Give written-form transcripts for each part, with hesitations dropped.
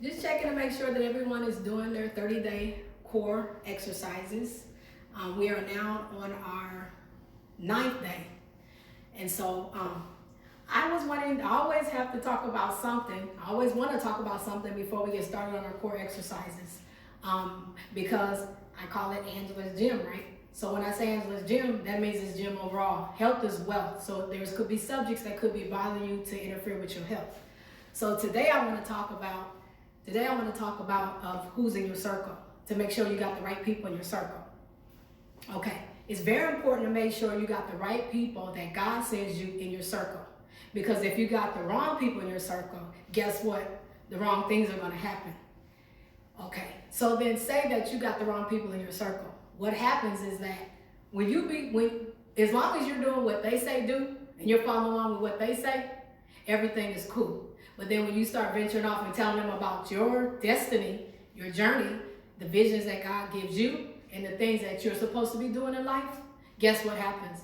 Just checking to make sure that everyone is doing their 30-day core exercises. We are now on our 9th day. And so I was wondering, I always have to talk about something. I always want to talk about something before we get started on our core exercises. Because I call it Angela's Gym, right? So when I say Angela's Gym, that means it's gym overall. Health is wealth. So there could be subjects that could be bothering you to interfere with your health. So today I want to talk about who's in your circle, to make sure you got the right people in your circle. Okay, it's very important to make sure you got the right people that God sends you in your circle. Because if you got the wrong people in your circle, guess what? The wrong things are going to happen. Okay, so then say that you got the wrong people in your circle. What happens is that as long as you're doing what they say do, and you're following along with what they say, everything is cool. But then when you start venturing off and telling them about your destiny, your journey, the visions that God gives you, and the things that you're supposed to be doing in life, guess what happens?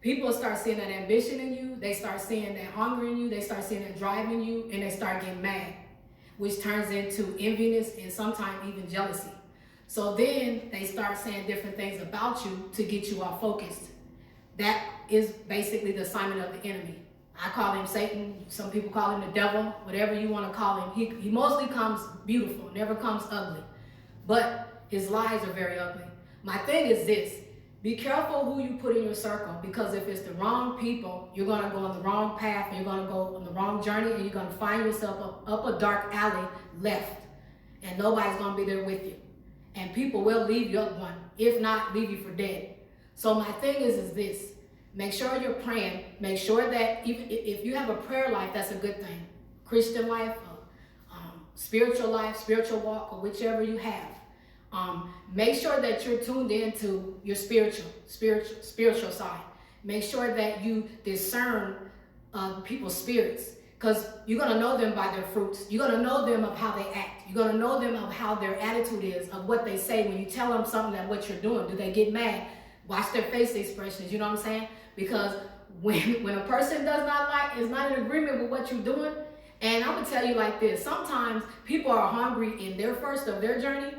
People start seeing that ambition in you, they start seeing that hunger in you, they start seeing that drive in you, and they start getting mad, which turns into enviness and sometimes even jealousy. So then they start saying different things about you to get you off focused. That is basically the assignment of the enemy. I call him Satan. Some people call him the devil, whatever you want to call him. He mostly comes beautiful, never comes ugly. But his lies are very ugly. My thing is this: be careful who you put in your circle, because if it's the wrong people, you're going to go on the wrong path, and you're going to go on the wrong journey, and you're going to find yourself up a dark alley left, and nobody's going to be there with you. And people will leave you up one, if not leave you for dead. So my thing is this: make sure you're praying. Make sure that if you have a prayer life, that's a good thing. Christian life, spiritual life, spiritual walk, or whichever you have. Make sure that you're tuned into your spiritual side. Make sure that you discern people's spirits, because you're going to know them by their fruits. You're going to know them of how they act. You're going to know them of how their attitude is, of what they say. When you tell them something that what you're doing, do they get mad? Watch their face expressions, you know what I'm saying? Because when a person is not in agreement with what you're doing, and I'm going to tell you like this: sometimes people are hungry in their first of their journey.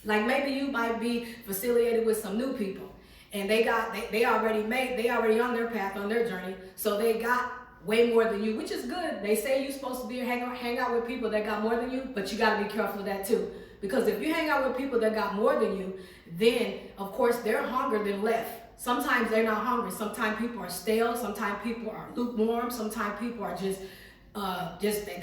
Like maybe you might be affiliated with some new people, and they already on their path, on their journey, so they got way more than you, which is good. They say you're supposed to be hang out with people that got more than you, but you got to be careful of that too. Because if you hang out with people that got more than you, then of course they're hungry then left. Sometimes they're not hungry. Sometimes people are stale. Sometimes people are lukewarm. Sometimes people are just they